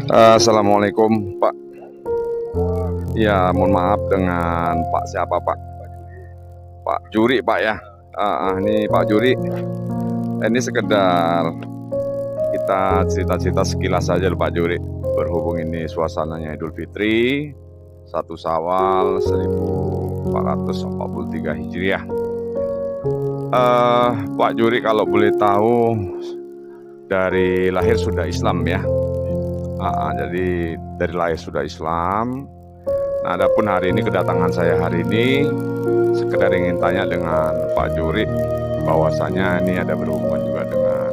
Assalamualaikum Pak. Ya, mohon maaf dengan Pak siapa Pak? Pak Juri Pak ya. Ini Pak Juri. Ini sekedar kita cerita-cerita sekilas saja Pak Juri. Berhubung ini suasananya Idul Fitri 1 Syawal 1443 Hijriah. Pak Juri kalau boleh tahu dari lahir sudah Islam ya. Jadi dari lahir sudah Islam. Nah, adapun hari ini kedatangan saya hari ini sekedar ingin tanya dengan Pak Juri bahwasanya ini ada berhubungan juga dengan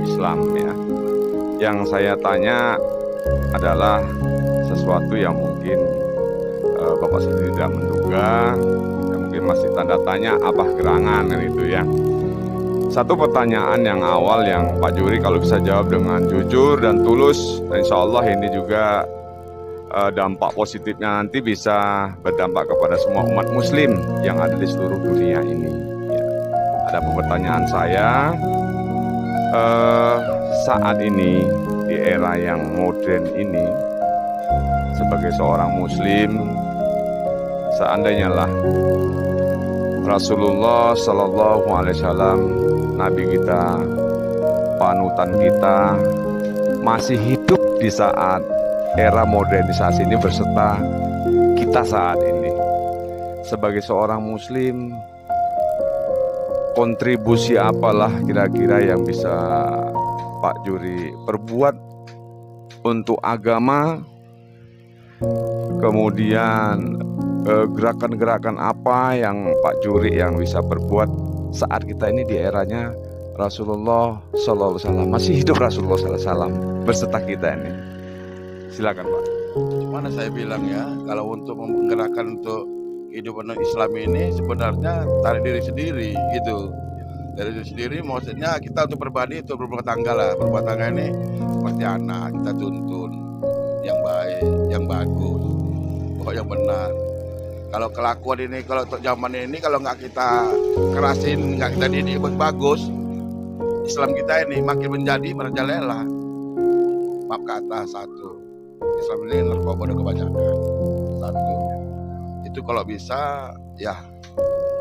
Islam ya. Yang saya tanya adalah sesuatu yang mungkin Bapak sendiri tidak menduga, yang mungkin masih tanda tanya apa gerangan itu ya. Satu pertanyaan yang awal yang Pak Juri kalau bisa jawab dengan jujur dan tulus, insya Allah ini juga dampak positifnya nanti bisa berdampak kepada semua umat muslim yang ada di seluruh dunia ini ya. Ada pertanyaan saya, saat ini di era yang modern ini, sebagai seorang muslim, seandainya lah Rasulullah Sallallahu Alaihi Wasallam, Nabi kita, panutan kita, masih hidup di saat era modernisasi ini berserta kita saat ini. Sebagai seorang muslim, kontribusi apalah kira-kira yang bisa Pak Juri perbuat untuk agama, kemudian gerakan-gerakan apa yang Pak Juri yang bisa perbuat saat kita ini di eranya Rasulullah Sallallahu Alaihi Wasallam, masih hidup Rasulullah Sallallahu Alaihi Wasallam berserta kita ini. Silakan Pak. Gimana saya bilang ya, kalau untuk menggerakkan untuk kehidupan Islam ini sebenarnya dari diri sendiri gitu. Dari diri sendiri maksudnya kita untuk pribadi itu berumah tangga lah. Berumah tangga ini seperti anak, kita tuntun yang baik, yang bagus, pokok yang benar. Kalau kelakuan ini, kalau untuk zaman ini kalau nggak kita kerasin, nggak kita didik bagus, Islam kita ini makin menjadi merajalela. Maaf kata satu, Islam ini narkoba udah kebanyakan. Satu, itu kalau bisa ya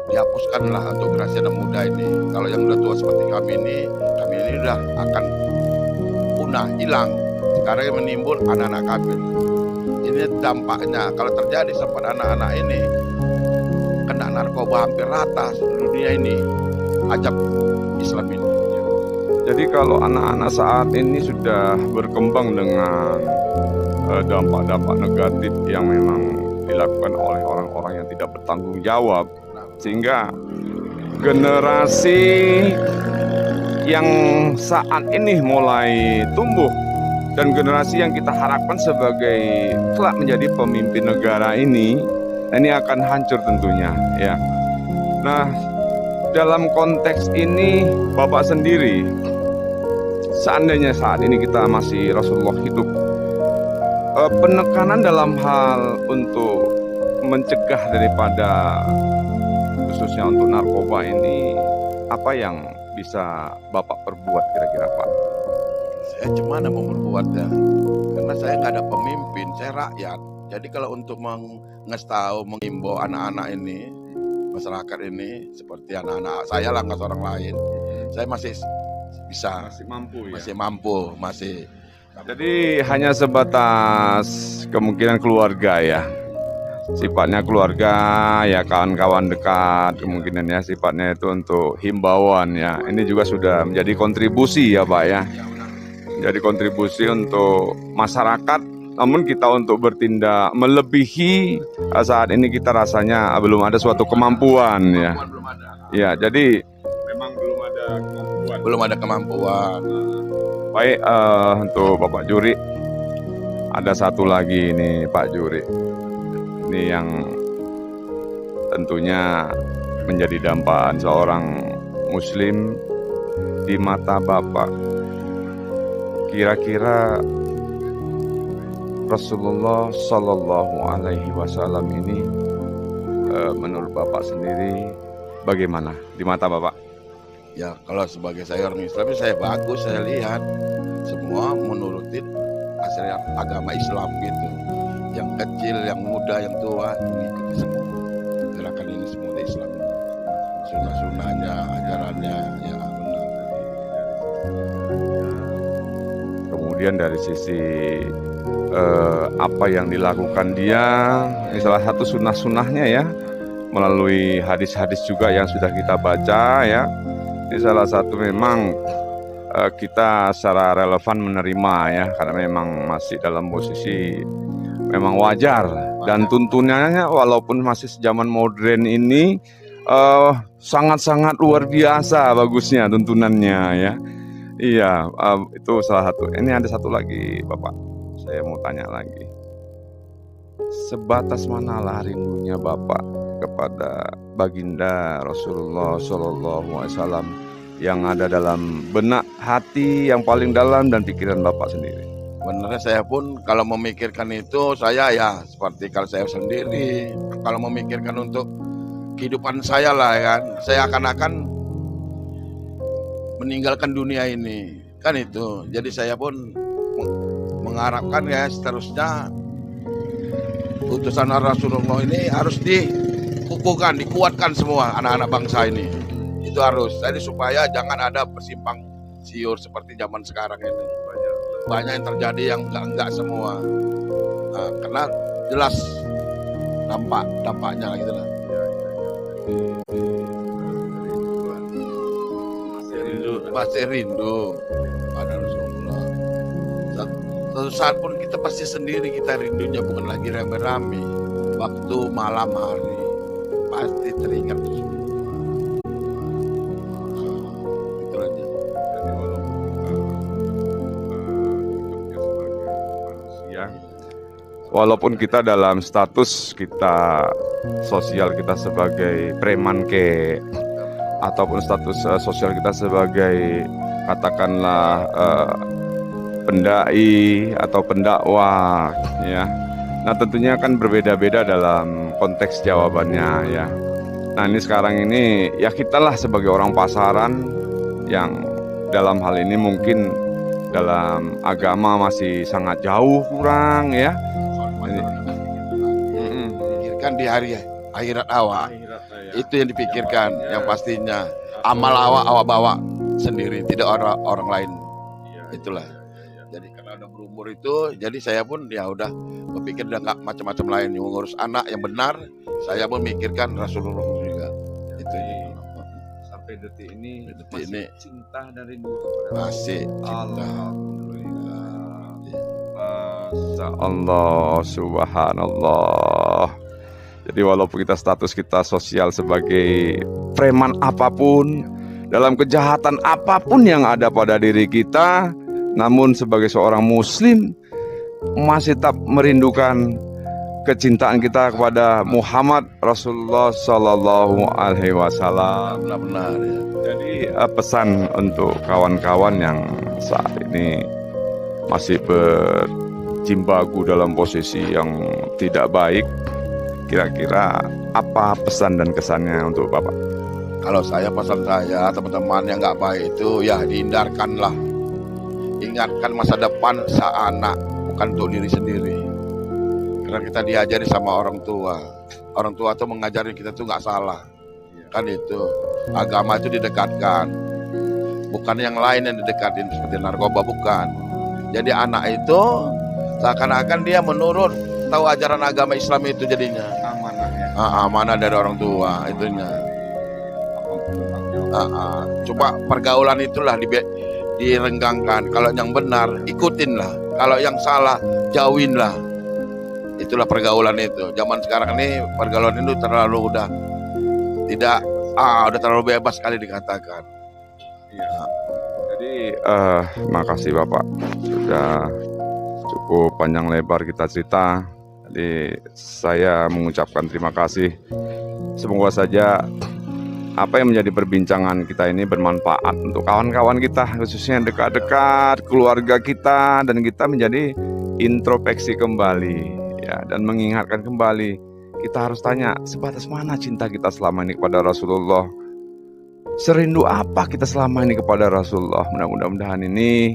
dihapuskanlah untuk generasi anak muda ini. Kalau yang udah tua seperti kami ini udah akan punah, hilang. Sekarang yang menimbul anak-anak kafir. Ini dampaknya kalau terjadi sampai anak-anak ini kena narkoba hampir rata seluruh dunia ini, ajab Islam ini. Jadi kalau anak-anak saat ini sudah berkembang dengan dampak-dampak negatif yang memang dilakukan oleh orang-orang yang tidak bertanggung jawab, sehingga generasi yang saat ini mulai tumbuh dan generasi yang kita harapkan sebagai kelak menjadi pemimpin negara ini akan hancur tentunya ya. Nah, dalam konteks ini Bapak sendiri, seandainya saat ini kita masih Rasulullah hidup, penekanan dalam hal untuk mencegah daripada khususnya untuk narkoba ini, apa yang bisa Bapak perbuat kira-kira Pak? Saya cuma mau berbuatnya, karena saya nggak ada pemimpin, saya rakyat. Jadi kalau untuk mengetahui, mengimbau anak-anak ini, masyarakat ini, seperti anak-anak saya lah, nggak seorang lain, saya masih bisa, Masih mampu ya? masih mampu, masih. Jadi hanya sebatas kemungkinan keluarga ya, sifatnya keluarga ya, kawan-kawan dekat, kemungkinan ya sifatnya itu untuk himbauan ya. Ini juga sudah menjadi kontribusi ya Pak ya, jadi kontribusi untuk masyarakat. Namun kita untuk bertindak melebihi saat ini kita rasanya belum ada suatu kemampuan ya. Ya, jadi memang belum ada kemampuan. Belum ada kemampuan. Baik, untuk Bapak Juri, ada satu lagi ini Pak Juri. Ini yang tentunya menjadi dampaan seorang muslim di mata Bapak. Kira-kira Rasulullah Sallallahu Alaihi Wasallam ini menurut Bapak sendiri bagaimana di mata Bapak? Ya kalau sebagai saya orang Islam, saya bagus, saya lihat semua menuruti ajaran agama Islam gitu. Yang kecil, yang muda, yang tua mengikuti semua gerakan ini, semua di Islam. Sunnah-sunnahnya, ajarannya, ya benar. Kemudian dari sisi apa yang dilakukan dia, ini salah satu sunnah-sunnahnya ya, melalui hadis-hadis juga yang sudah kita baca ya. Ini salah satu memang kita secara relevan menerima ya, karena memang masih dalam posisi memang wajar, dan tuntunannya walaupun masih zaman modern ini sangat-sangat luar biasa bagusnya tuntunannya ya. Iya, itu salah satu. Ini ada satu lagi Bapak, saya mau tanya lagi. Sebatas manalah rindunya Bapak kepada baginda Rasulullah SAW yang ada dalam benak hati yang paling dalam dan pikiran Bapak sendiri? Sebenarnya saya pun kalau memikirkan itu, saya ya seperti kalau saya sendiri, kalau memikirkan untuk kehidupan saya lah kan, saya akan meninggalkan dunia ini kan itu. Jadi saya pun mengharapkan ya seterusnya utusan Rasulullah ini harus dikukuhkan, dikuatkan semua anak-anak bangsa ini. Itu harus. Jadi supaya jangan ada persimpang siur seperti zaman sekarang ini. Banyak yang terjadi yang enggak semua. Nah, karena jelas dampaknya gitu lah. Masih rindu pada Rasulullah. Suatu saat pun kita pasti sendiri, kita rindunya bukan lagi rame-rame. Waktu malam hari pasti teringat Rasulullah. Itu aja. Jadi walaupun kita hidupnya sebagai manusia, walaupun kita dalam status kita sosial kita sebagai preman ataupun status sosial kita sebagai katakanlah pendai atau pendakwah ya. Nah, tentunya kan berbeda-beda dalam konteks jawabannya ya. Nah, ini sekarang ini ya kitalah sebagai orang pasaran yang dalam hal ini mungkin dalam agama masih sangat jauh kurang ya. Pikirkan di hari akhirat awal. Itu yang dipikirkan, yang pastinya amal awak bawa sendiri, tidak orang lain. Itulah. Jadi karena udah berumur itu, jadi saya pun ya udah berpikir udah nggak macam-macam lain, mengurus anak yang benar. Saya pun mikirkan Rasulullah juga. Itu sampai detik ini ini cinta dan rindu kepada masih cinta. Alhamdulillah. Masya Allah, subhanallah. Jadi walaupun kita status kita sosial sebagai preman apapun, dalam kejahatan apapun yang ada pada diri kita, namun sebagai seorang muslim masih tetap merindukan kecintaan kita kepada Muhammad Rasulullah Sallallahu Alaihi Wasallam. Benar-benar ya. Jadi pesan untuk kawan-kawan yang saat ini masih berjibaku dalam posisi yang tidak baik, kira-kira apa pesan dan kesannya untuk Bapak? Kalau saya, pesan saya, teman-teman yang nggak baik itu ya dihindarkanlah. Ingatkan masa depan anak, bukan untuk diri sendiri. Karena kita diajari sama orang tua. Orang tua tuh mengajari kita tuh nggak salah. Kan itu. Agama itu didekatkan. Bukan yang lain yang didekatin seperti narkoba, bukan. Jadi anak itu seakan-akan dia menurut tahu ajaran agama Islam itu jadinya Amanah ya. amanah dari orang tua itunya. Coba pergaulan itulah direnggangkan. Kalau yang benar ikutinlah, kalau yang salah jauhinlah. Itulah pergaulan itu. Zaman sekarang ini pergaulan itu terlalu udah terlalu bebas sekali dikatakan. Iya. Jadi makasih Bapak sudah cukup panjang lebar kita cerita. Jadi saya mengucapkan terima kasih. Semoga saja apa yang menjadi perbincangan kita ini bermanfaat untuk kawan-kawan kita, khususnya dekat-dekat keluarga kita, dan kita menjadi introspeksi kembali ya, dan mengingatkan kembali. Kita harus tanya, sebatas mana cinta kita selama ini kepada Rasulullah? Serindu apa kita selama ini kepada Rasulullah? Mudah-mudahan ini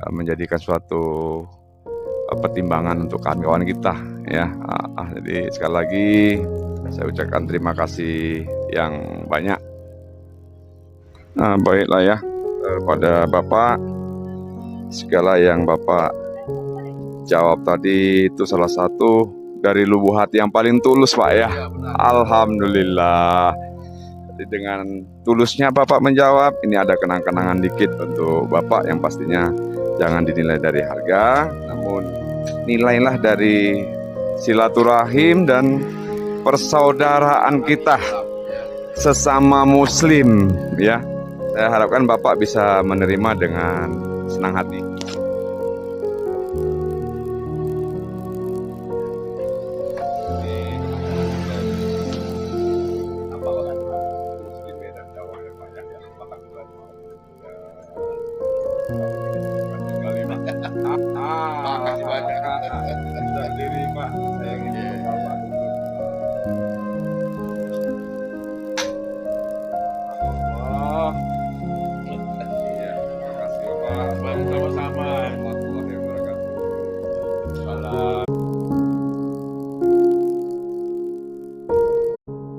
menjadikan suatu pertimbangan untuk kawan-kawan kita ya. Jadi sekali lagi saya ucapkan terima kasih yang banyak. Baiklah ya, pada Bapak, segala yang Bapak jawab tadi itu salah satu dari lubuk hati yang paling tulus Pak ya. Alhamdulillah. Jadi dengan tulusnya Bapak menjawab, ini ada kenang-kenangan dikit untuk Bapak yang pastinya jangan dinilai dari harga, namun nilailah dari silaturahim dan persaudaraan kita sesama muslim ya. Saya harapkan Bapak bisa menerima dengan senang hati. Makasih banyak. Diri Pak, saya ingin Bapak. Allah. Iya, terima kasih Pak. Sama-sama. Warahmatullahi wabarakatuh. Salam.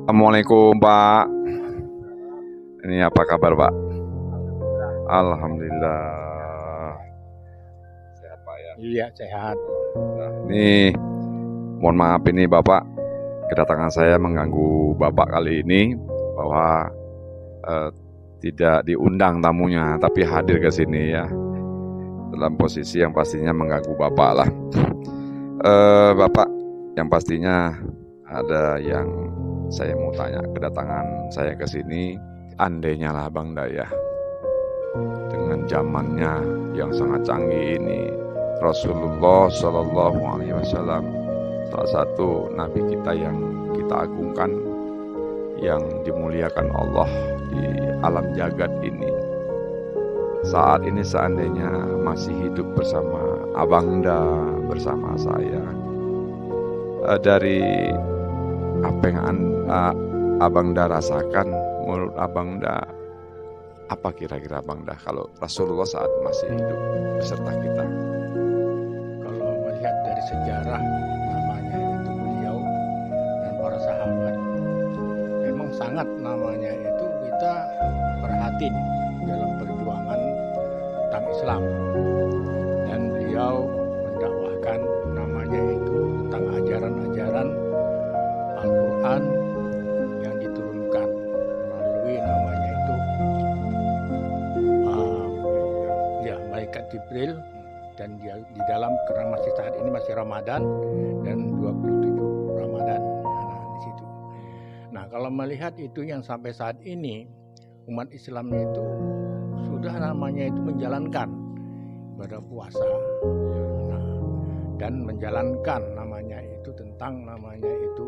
Assalamualaikum Pak. Ini apa kabar Pak? Alhamdulillah. Sehat Pak ya. Iya, sehat. Nah, ini mohon maaf ini Bapak, kedatangan saya mengganggu Bapak kali ini bahwa tidak diundang tamunya tapi hadir ke sini ya, dalam posisi yang pastinya mengganggu Bapak lah. Bapak, yang pastinya ada yang saya mau tanya, kedatangan saya ke sini andainya lah Bang Daya, dengan zamannya yang sangat canggih ini, Rasulullah Shallallahu Alaihi Wasallam, salah satu nabi kita yang kita agungkan, yang dimuliakan Allah di alam jagat ini, saat ini seandainya masih hidup bersama Abangda, bersama saya, dari apa yang Abangda rasakan, menurut Abangda, apa kira-kira Abangda kalau Rasulullah saat masih hidup beserta kita? Kalau melihat dari sejarah namanya itu beliau dan para sahabat, memang sangat namanya itu kita perhatiin dalam perjuangan tentang Islam, dan beliau mendakwahkan namanya itu tentang ajaran-ajaran Al-Quran yang diturunkan melalui namanya itu malaikat Jibril, dan dia di dalam, karena masih saat ini masih Ramadan dan 27 Ramadan di situ. Nah, kalau melihat itu yang sampai saat ini umat Islam itu sudah namanya itu menjalankan ibadah puasa, dan menjalankan namanya itu tentang namanya itu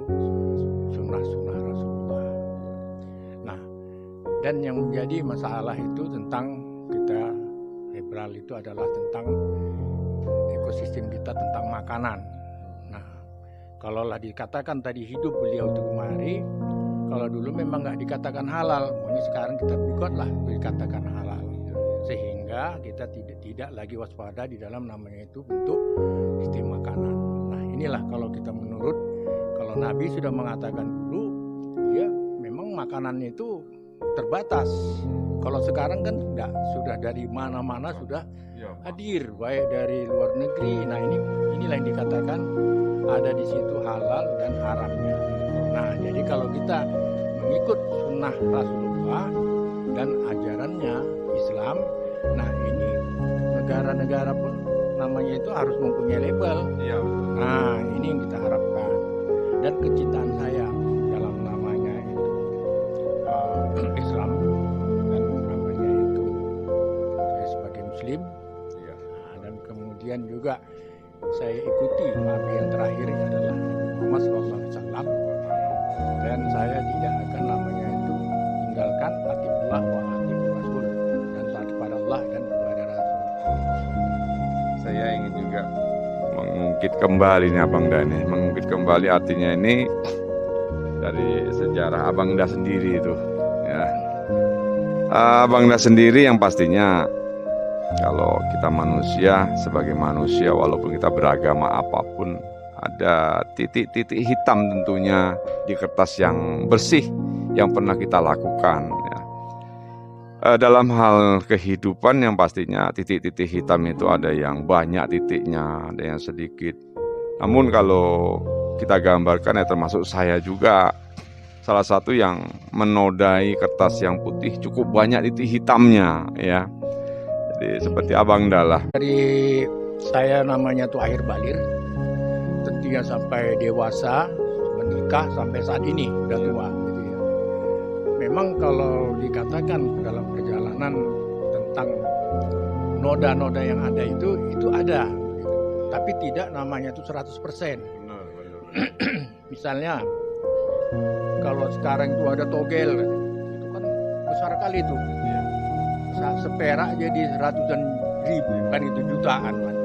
sunnah-sunnah Rasulullah. Nah, dan yang menjadi masalah itu tentang kita liberal itu adalah tentang ekosistem kita, tentang makanan. Nah, kalaulah dikatakan tadi hidup beliau itu kemari, kalau dulu memang nggak dikatakan halal, maunya sekarang kita buatlah dikatakan halal, sehingga kita tidak lagi waspada di dalam namanya itu bentuk sistem makanan. Nah, inilah kalau kita menurut, kalau Nabi sudah mengatakan dulu, ya memang makanannya itu terbatas. Kalau sekarang kan enggak, sudah dari mana-mana sudah hadir, baik dari luar negeri. Nah, inilah yang dikatakan ada di situ halal dan haramnya. Nah, jadi kalau kita mengikut sunnah Rasulullah dan ajarannya Islam, nah ini negara-negara pun namanya itu harus mempunyai label. Nah, ini yang kita harapkan. Dan kecintaan saya dalam namanya itu Islam, dan namanya itu saya sebagai Muslim. Nah, dan kemudian juga saya ikuti Nabi yang terakhir adalah Nabi Muhammad SAW, dan saya tidak akan namanya itu tinggalkan atiullah wa atiur Rasul, dan taat kepada Allah dan kepada Rasul. Saya ingin juga mengungkit kembali nih Abangda ini, mengungkit kembali artinya ini dari sejarah Abangda sendiri itu ya. Abangda sendiri yang pastinya Kalau kita manusia, sebagai manusia walaupun kita beragama apapun, ada titik-titik hitam tentunya di kertas yang bersih yang pernah kita lakukan ya. Dalam hal kehidupan yang pastinya titik-titik hitam itu ada yang banyak titiknya, ada yang sedikit. Namun kalau kita gambarkan ya termasuk saya juga salah satu yang menodai kertas yang putih cukup banyak titik hitamnya ya. Jadi seperti Abang Dalah. Dari saya namanya tuh akhir balir, tentunya sampai dewasa, menikah sampai saat ini udah tua gitu ya. Memang kalau dikatakan dalam perjalanan tentang noda-noda yang ada itu ada gitu. Tapi tidak namanya itu 100%. Misalnya kalau sekarang itu ada togel, itu kan besar kali itu. Seperak jadi ratusan ribu, kan itu jutaan kan.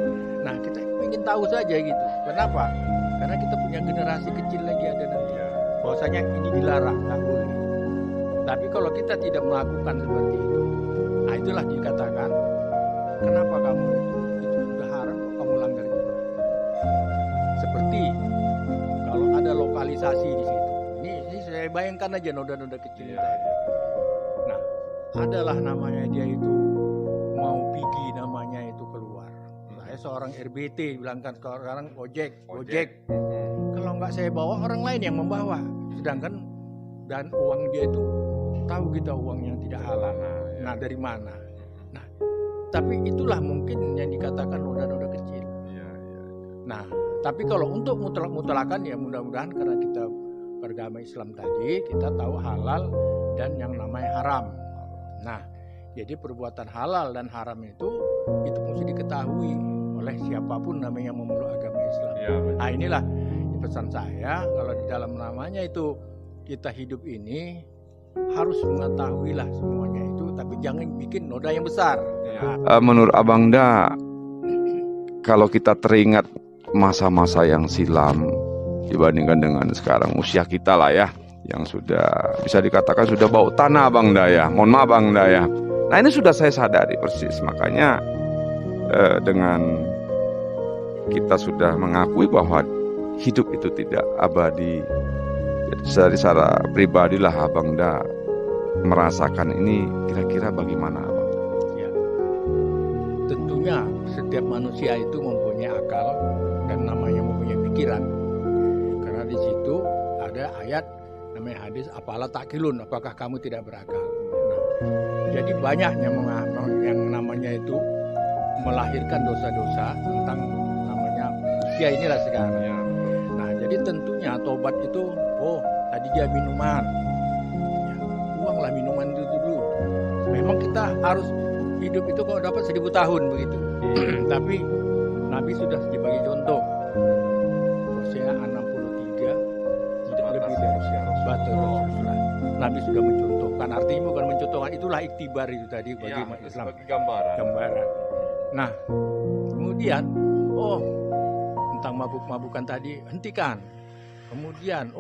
Nah kita ingin tahu saja gitu. Kenapa? Karena kita punya generasi kecil lagi ada nanti. Bahwasanya ini dilarang, nggak boleh. Tapi kalau kita tidak melakukan seperti itu, nah itulah dikatakan, kenapa kamu itu sudah haram, kamu langgar juga. Seperti kalau ada lokalisasi di situ. Ini saya bayangkan aja noda-noda kecil tadi. Nah, adalah namanya dia itu mau pergi namanya itu keluar. Saya seorang RBT bilang kan sekarang Gojek. Kalau nggak saya bawa orang lain yang membawa. Sedangkan dan uang dia itu tahu kita uangnya tidak halal. Nah dari mana? Nah tapi itulah mungkin yang dikatakan noda-noda kecil. Nah tapi kalau untuk mutlak-mutlakan ya mudah-mudahan karena kita beragama Islam tadi kita tahu halal dan yang namanya haram. Nah, jadi perbuatan halal dan haram itu mesti diketahui oleh siapapun namanya memeluk agama Islam. Nah, inilah pesan saya kalau di dalam namanya itu kita hidup ini harus mengetahuilah semuanya itu, tapi jangan bikin noda yang besar. Menurut Abang Da, kalau kita teringat masa-masa yang silam dibandingkan dengan sekarang usia kita lah ya, yang sudah bisa dikatakan sudah bau tanah Bang Daya. Mohon maaf Bang Daya. Nah ini sudah saya sadari persis. Makanya dengan kita sudah mengakui bahwa hidup itu tidak abadi. Jadi secara pribadilah Abang Da merasakan ini kira-kira bagaimana Abang? Ya, tentunya setiap manusia itu mempunyai akal dan namanya mempunyai pikiran. Karena di situ ada ayat namanya hadis apalah takilun, apakah kamu tidak berakal. Nah, jadi banyak yang namanya itu melahirkan dosa-dosa tentang namanya usia inilah sekarang. Nah jadi tentunya tobat itu tadi dia minuman ya, buanglah minuman itu dulu. Memang kita harus hidup itu kalau dapat 1000 tahun begitu. Tapi Nabi sudah dibagi contoh usia 63 tidak lebih dari Rasulullah. Nabi sudah mencontohkan, artinya bukan mencontohkan, itulah iktibar itu tadi bagi umat Islam. Gambaran. Nah, kemudian tentang mabuk-mabukan tadi hentikan. Kemudian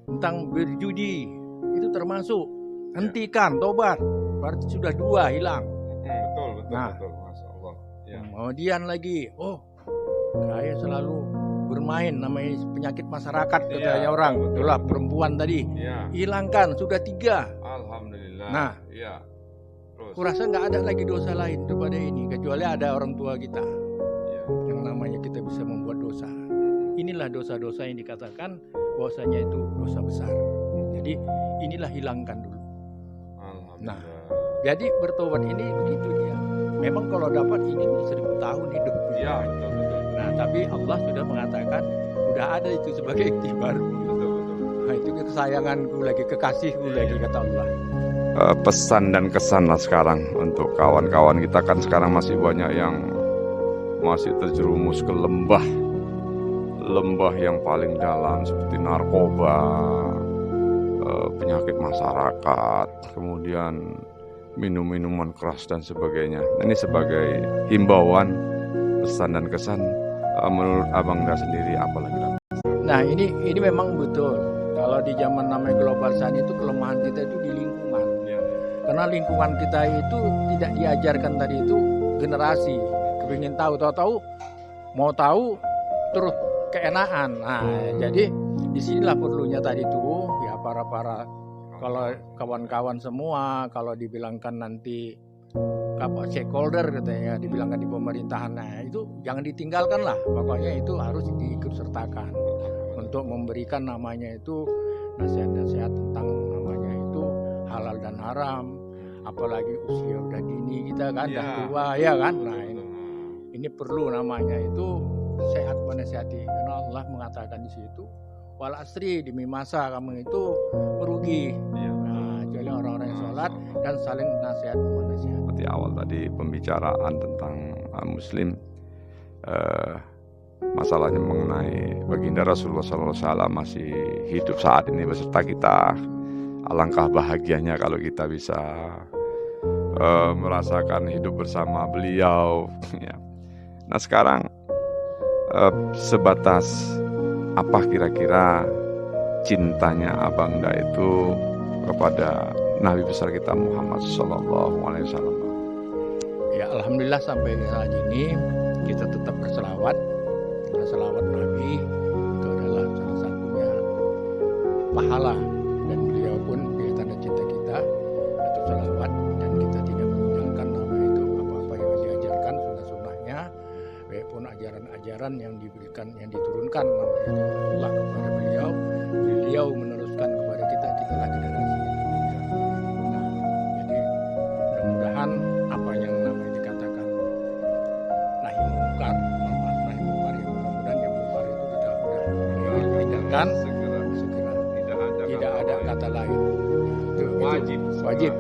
tentang berjudi itu termasuk hentikan, tobat. Berarti sudah 2 hilang. Betul. Nah, Masya Allah. Ya. Kemudian lagi, saya selalu bermain namanya penyakit masyarakat katanya orang. Itulah perempuan tadi. Hilangkan sudah 3. Alhamdulillah. Nah, kurasa nggak ada lagi dosa lain daripada ini kecuali ada orang tua kita yang namanya kita bisa membuat dosa. Inilah dosa-dosa yang dikatakan bahwasanya itu dosa besar. Jadi inilah hilangkan dulu. Nah, jadi bertobat ini begitu dia. Memang kalau dapat ini 1000 tahun hidup. Betul. Nah, tapi Allah sudah mengatakan udah ada itu sebagai iktibar. Nah, itu kesayanganku lagi, kekasihku lagi kata Allah. Pesan dan kesan lah sekarang untuk kawan-kawan kita kan sekarang masih banyak yang masih terjerumus ke lembah yang paling dalam seperti narkoba, penyakit masyarakat, kemudian minum-minuman keras dan sebagainya. Ini sebagai himbauan, pesan dan kesan menurut Abang Da sendiri apalagi? Nah ini memang betul. Kalau di zaman namanya globalisasi itu kelemahan kita itu di lingkungan. Karena lingkungan kita itu tidak diajarkan tadi itu generasi, kepingin tahu mau tahu terus keenaan. Nah, jadi disinilah perlunya tadi tuh ya para kalau kawan-kawan semua, kalau dibilangkan nanti apa stakeholder katanya, dibilangkan di pemerintahan, nah itu jangan ditinggalkan lah, pokoknya itu harus diikut sertakan untuk memberikan namanya itu nasihat-nasihat tentang namanya itu halal dan haram, apalagi usia udah dini kita kan, dah tua ya kan. Nah ini perlu namanya itu sehat menasihati, karena Allah mengatakan di situ wal asri, demi masa kamu itu merugi. Nah, jadi orang-orang yang sholat dan saling nasihat menasihati. Di awal tadi pembicaraan tentang Muslim, masalahnya mengenai baginda Rasulullah SAW masih hidup saat ini beserta kita. Alangkah bahagianya kalau kita bisa merasakan hidup bersama beliau. Ya. Nah sekarang sebatas apa kira-kira cintanya Abangda itu kepada Nabi besar kita Muhammad SAW? Ya alhamdulillah sampai saat ini kita tetap berselawat. Karena selawat Nabi itu adalah salah satunya pahala, dan beliau pun dia tanda cinta kita itu selawat, dan kita tidak meninggalkan nama itu apa-apa yang diajarkan sunnah-sunnahnya, baik pun ajaran-ajaran yang diberikan, yang diturunkan nama itu Allah kepada beliau meneruskan kepada kita, kitalah generasi yang ketiga. Nah, jadi mudah-mudahan apa yang namanya dikatakan nahi mungkar, nahi mungkar, ya mudah-mudahan yang mungkar itu sudah ditinggalkan segera, tidak ada kata lain. Itu wajib.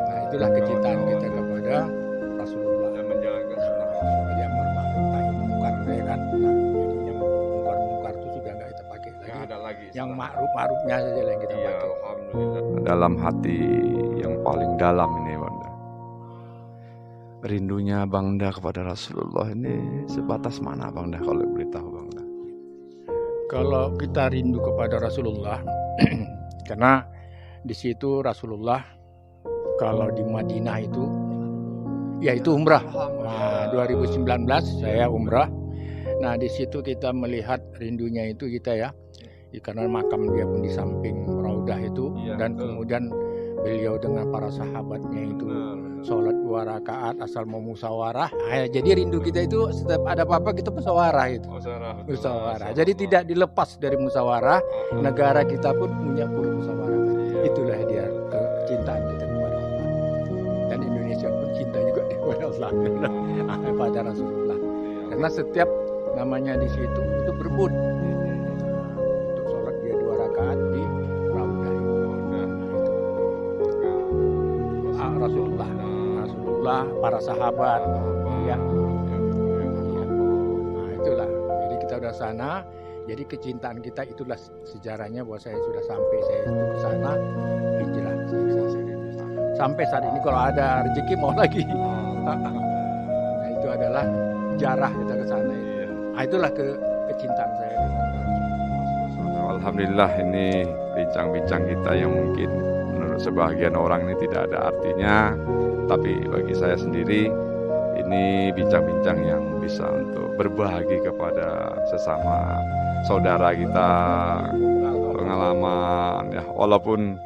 Nah itulah kecintaan kita kepada Rasulullah Dan menjalankan sunnah. yang ma'ruf nahi mungkar, ya kan. Nah jadi yang mungkar itu sudah nggak kita pakai lagi. Yang ma'rufnya saja yang kita pakai. Alhamdulillah. Dalam hati yang paling dalam ini Bangda, rindunya Bangda kepada Rasulullah ini sebatas mana Bangda, kalau beritahu Bangda? Kalau kita rindu kepada Rasulullah, karena di situ Rasulullah kalau di Madinah itu, ya itu umrah. Nah 2019 saya umrah. Nah di situ kita melihat rindunya itu kita ya, karena makam dia pun di samping Raudah itu, dan kemudian beliau dengan para sahabatnya itu sholat 2 rakaat asal mau musyawarah. Nah, jadi rindu kita itu setiap ada apa-apa kita musyawarah itu. Musyawarah. Jadi tidak dilepas dari musyawarah. Negara kita pun punya musyawarah. Itulah dia kecintaan kita kepada Allah. Dan Indonesia pun cinta juga kepada Allah pada Rasulullah. Karena setiap namanya di situ itu berebut untuk sholat dia 2 rakaat di Raudah itu. Rasulullah, para sahabat, ya. Nah itulah. Jadi kita udah sana. Jadi kecintaan kita itulah sejarahnya bahwa saya sudah sampai, saya itu ke sana, hijrah sampai saat ini. Kalau ada rezeki mau lagi. Nah itu adalah jarah kita ke sana. Nah itulah kecintaan saya. Alhamdulillah, ini bincang-bincang kita yang mungkin menurut sebagian orang ini tidak ada artinya, tapi bagi saya sendiri ini bincang-bincang yang bisa untuk berbagi kepada sesama saudara kita, pengalaman ya, walaupun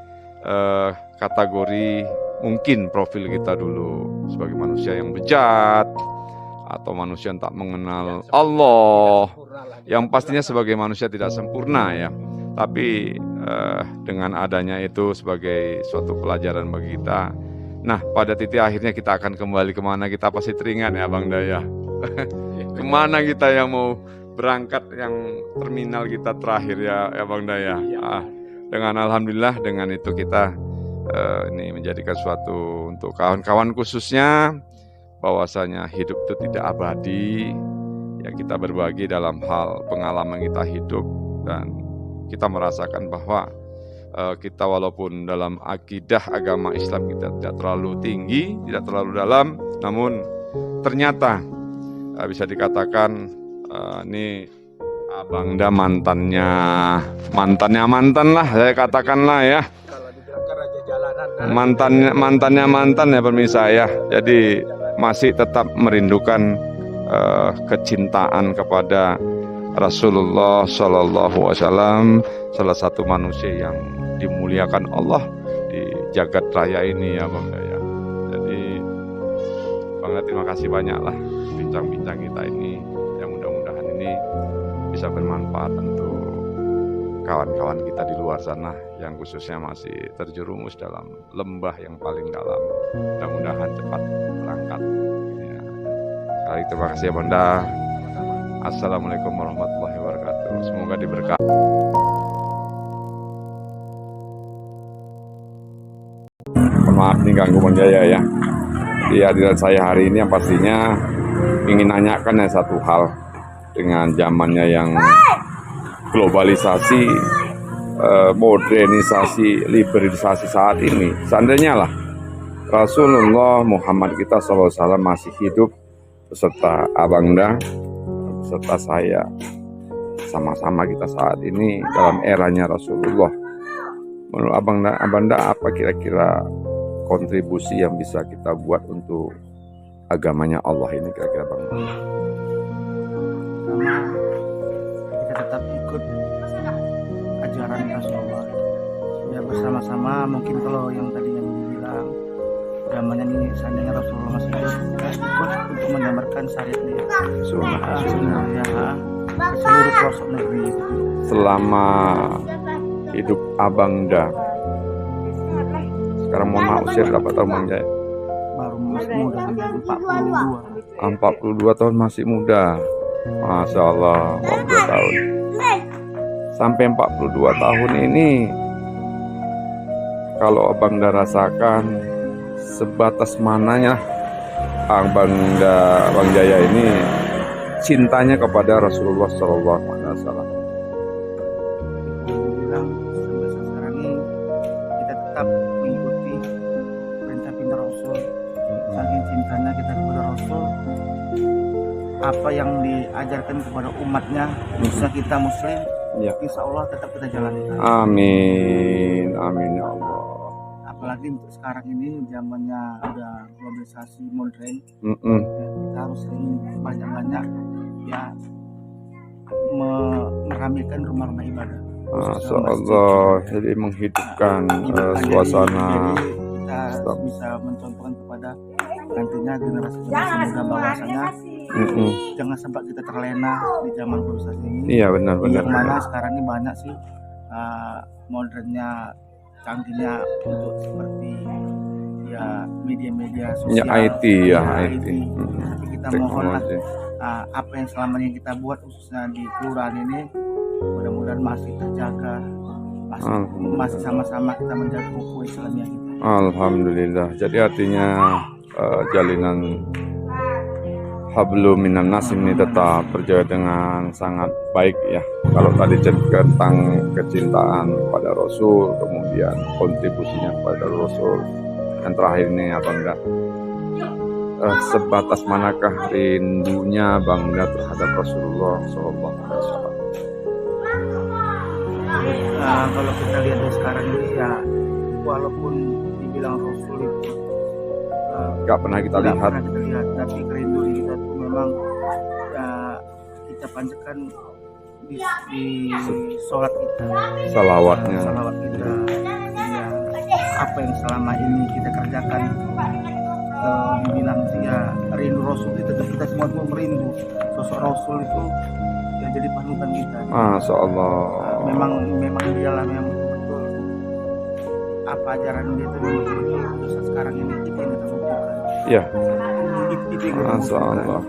kategori mungkin profil kita dulu sebagai manusia yang bejat atau manusia yang tak mengenal Allah, yang pastinya sebagai manusia tidak sempurna ya, tapi dengan adanya itu sebagai suatu pelajaran bagi kita. Nah pada titik akhirnya kita akan kembali kemana, kita pasti teringat ya Bang Daya. Kemana kita yang mau berangkat, yang terminal kita terakhir ya Bang Daya. Dengan alhamdulillah dengan itu kita ini menjadikan suatu untuk kawan-kawan khususnya bahwasanya hidup itu tidak abadi ya, kita berbagi dalam hal pengalaman kita hidup, dan kita merasakan bahwa kita walaupun dalam akidah agama Islam kita tidak terlalu tinggi, tidak terlalu dalam, namun ternyata bisa dikatakan ini Abangda mantan lah saya katakanlah ya, mantannya mantan ya pemirsa ya. Jadi masih tetap merindukan kecintaan kepada Rasulullah Shallallahu Alaihi Wasallam, salah satu manusia yang dimuliakan Allah di jagat raya ini ya Bang ya. Jadi Bang, terima kasih banyak lah bincang-bincang kita ini, yang mudah-mudahan ini bisa bermanfaat untuk kawan-kawan kita di luar sana yang khususnya masih terjerumus dalam lembah yang paling dalam. Mudah-mudahan cepat berangkat. Ya. Sekali terima kasih ya Banda. Assalamualaikum warahmatullahi wabarakatuh. Semoga diberkati. Maaf nih ganggu Bang Jaya ya. Di hadirat saya hari ini yang pastinya ingin nanyakan ya satu hal dengan zamannya yang globalisasi, modernisasi, liberalisasi saat ini. Seandainya lah Rasulullah Muhammad kita SAW masih hidup beserta Abangda, beserta saya, sama-sama kita saat ini dalam eranya Rasulullah. Menurut Abangda apa kira-kira kontribusi yang bisa kita buat untuk agamanya Allah ini kira-kira Bang? Sama kita tetap ikut ajaran Rasulullah ya, bersama-sama. Mungkin kalau yang tadi yang dibilang zamannya ini seandainya Rasulullah masih hidup, kita ikut untuk menggambarkan syariatnya sunnah ya, seluruh pelosok negeri. Selama hidup Abangda sekarang mohon maaf usia berapa tahun Bang Jaya? Baru masih muda, 42 tahun, masih muda. Masya Allah, 42 tahun. Sampai 42 tahun ini, kalau Abangda rasakan sebatas mananya Bang Jaya ini cintanya kepada Rasulullah Sallallahu Alaihi Wasallam. Bilang sampai sekarang ini kita tetap mengikuti perintah Rasul. Saking cintanya kita kepada Rasul, apa yang diajarkan kepada umatnya, khususnya kita Muslim, Ya. insya Allah tetap kita jalankan. Amin, amin ya Allah. Apalagi untuk sekarang ini zamannya udah globalisasi modern, Mm-mm. kita harus sering banyak-banyak ya meramaikan rumah-rumah ibadah. Masya Allah, jadi menghidupkan suasana. Jadi kita bisa mencontohkan kepada nantinya generasi-generasi muda bahwasanya jangan sampai kita terlena di zaman globalisasi ini. Iya benar-benar. Yang mana sekarang ini banyak sih modernnya, canggihnya untuk seperti ya media-media Ya sosial, IT ya IT. Tapi kita mohonlah Teknologi. apa yang selama ini kita buat khususnya di kelurahan ini mudah-mudahan masih terjaga, masih sama-sama kita menjaga hukum Islamiyah kita. Alhamdulillah. Jadi artinya jalinan hablum minan nas ini tetap berjaga dengan sangat baik ya. Kalau tadi tentang kecintaan pada Rasul, kemudian kontribusinya kepada Rasul, yang terakhir ini Abangda, sebatas manakah rindunya Bangda terhadap Rasulullah Sallallahu Alaihi Wasallam? Kalau kita lihat dari sekarang ini ya, walaupun dibilang Rasul itu Gak pernah kita nggak lihat. pernah kita lihat, tapi kerinduan kita tuh memang ya, kita panjatkan di sholat kita, Salawatnya. salawat kita ya, apa yang selama ini kita kerjakan. Dibilang ya rindu Rasul itu, kita semua tuh merindu sosok Rasul itu ya jadi panutan kita. Masya Allah. Memang dialah yang betul-betul apa ajaran dia itu betul-betul sekarang ini itu yang kita butuhkan. Ya. Itu yang kita Masya butuhkan. Allah.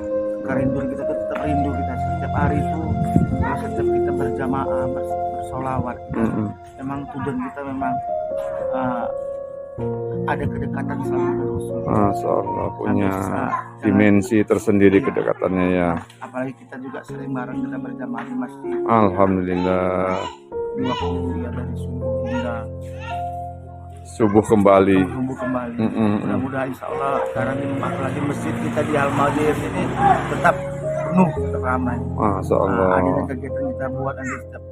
Kerinduan kita tuh tetap rindu kita setiap hari itu, kalau setiap kita berjamaah bersolawat, memang tujuan kita memang ada kedekatan sama Rasul. Masya Allah, punya dimensi tersendiri kedekatannya ya. Apalagi kita juga sering bareng kita berjamaah di masjid. Alhamdulillah. Waktu ya dari subuh hingga Subuh kembali. tumbuh kembali. Mudah-mudahan insya Allah sekarang ini apalagi masjid kita di Al-Madir ini tetap penuh, tetap ramai. Masya Allah. Ada kegiatan kita buat nanti setiap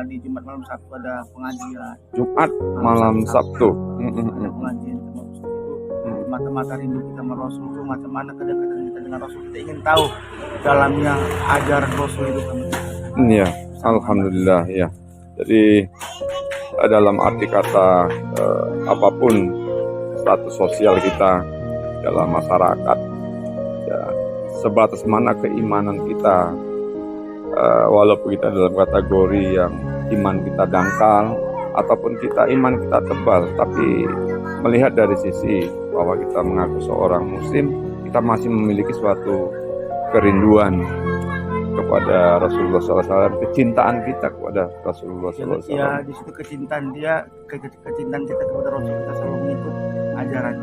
di Jumat malam Sabtu ada pengajian. Jumat malam Sabtu. Ada pengajian sama Ustaz itu. semata-mata rindu kita sama Rasul itu macam mana kedekatan kita dengan Rasul. Kita ingin tahu dalamnya ajaran Rasul itu sama kita. Iya, alhamdulillah ya. Jadi dalam arti kata apapun status sosial kita dalam masyarakat, ya, sebatas mana keimanan kita, walaupun kita dalam kategori yang iman kita dangkal ataupun iman kita tebal, tapi melihat dari sisi bahwa kita mengaku seorang muslim, kita masih memiliki suatu kerinduan kepada Rasulullah SAW, kecintaan kita kepada Rasulullah SAW. Ya, di situ kecintaan dia, kecintaan kita kepada Rasul, kita selalu mengikut ajaran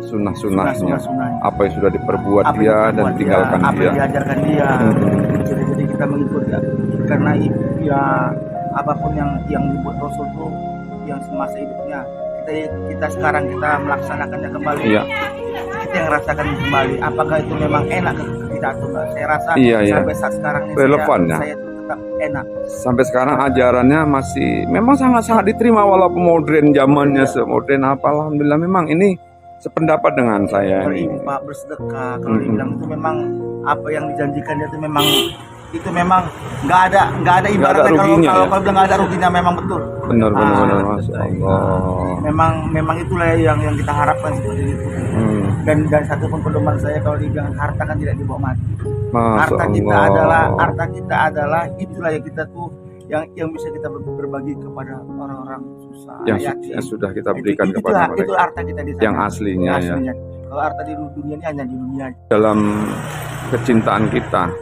sunnah-sunnahnya, sunnah-sunnahnya. apa yang sudah diperbuat Apa dia yang dan diperbuat tinggalkan apa dia. yang diajarkan dia. Jadi kita mengikut ya. Karena ya apapun yang dibuat Rasul itu yang semasa hidupnya, kita sekarang kita melaksanakannya kembali. Iya. Kita yang rasakan kembali. Apakah itu memang enak ke kita atau enggak? Saya rasa Iya. sampai saat sekarang ini Relevan, ya. saya itu tetap enak. Sampai sekarang ajarannya masih memang sangat-sangat diterima walaupun modern zamannya semodern apa, alhamdulillah memang ini sependapat dengan saya ini. Berinfak, bersedekah, kalau dibilang itu memang apa yang dijanjikan dia itu memang nggak ada ibaratnya ruginya, kalau ya? bilang nggak ada ruginya, memang betul. Benar, Ah, Masya Allah. Memang itulah yang kita harapkan seperti itu. Dan satu pun pedoman saya kalau dibilang harta kan tidak dibawa mati. Masya Harta kita adalah itulah yang kita tuh yang bisa kita berbagi kepada orang-orang susah, yang sudah kita berikan kepada mereka. Itu harta kita di sana. Yang aslinya, ya. Kalau harta di dunia ini hanya di dunia. Dalam kecintaan kita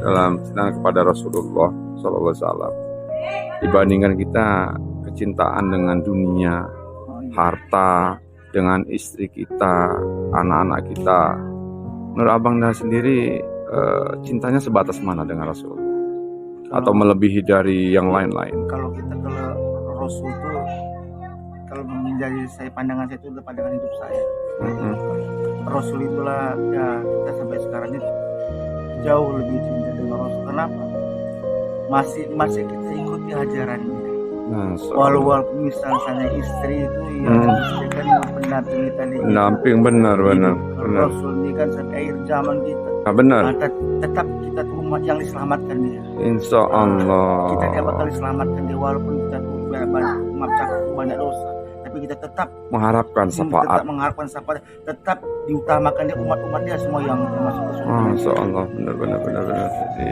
dalam cinta kepada Rasulullah SAW, dibandingkan kita kecintaan dengan dunia, harta, dengan istri kita, anak-anak kita, menurut Abang Dah sendiri cintanya sebatas mana dengan Rasulullah? Atau melebihi dari yang lain-lain? Kalau kita ke Rasul itu, kalau menjadi pandangan saya itu adalah pandangan hidup saya. Rasul itulah ya kita sampai sekarang ini jauh lebih cinta dengan Rasul. Kenapa? Masih kita ikuti ajarannya. Walaupun misalnya istri itu yang istri kan pendamping kita nih. Pendamping, benar. Rasul ini kan sampai akhir zaman kita. Benar. Tetap kita tuh umat yang diselamatkan dia. Insya Allah. Kita dia bakal diselamatkan dia walaupun kita tuh banyak dosa. Tapi kita tetap mengharapkan syafaat. Tetap diutamakan dia umat dia semua yang masuk ke surga. Masya Allah, benar. Jadi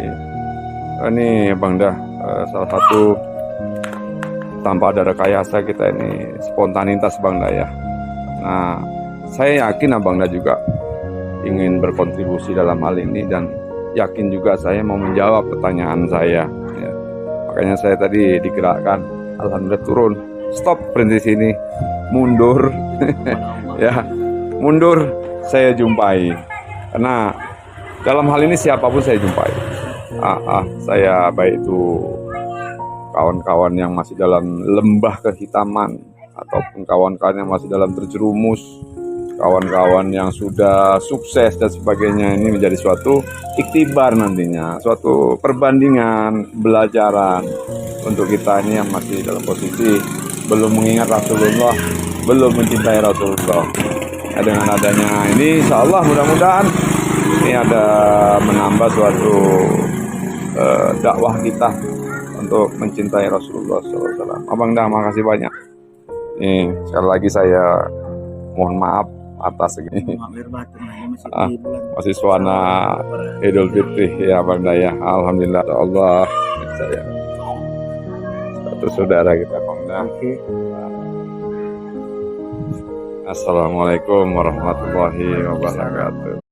ini Bang Dah salah satu tanpa ada rekayasa kita ini spontanitas Bang Dah ya. Nah, saya yakin Abang Dah juga ingin berkontribusi dalam hal ini dan yakin juga saya mau menjawab pertanyaan saya. Ya. Makanya saya tadi digerakkan, alhamdulillah turun, stop, berhenti sini, mundur, ya, mundur saya jumpai. Karena dalam hal ini siapapun saya jumpai. Saya baik itu kawan-kawan yang masih dalam lembah kehitaman ataupun kawan-kawan yang masih dalam terjerumus, kawan-kawan yang sudah sukses dan sebagainya, ini menjadi suatu iktibar nantinya, suatu perbandingan, belajaran untuk kita ini yang masih dalam posisi belum mengingat Rasulullah, belum mencintai Rasulullah. Nah, dengan adanya ini insya Allah mudah-mudahan ini ada menambah suatu dakwah kita untuk mencintai Rasulullah SAW. Abang Dah, makasih banyak. Nih, sekali lagi saya mohon maaf atas segini. Masih suasana Idul Fitri ya Bang Dah ya. Alhamdulillah Allah saya satu saudara kita Bang Dah. Assalamualaikum warahmatullahi wabarakatuh.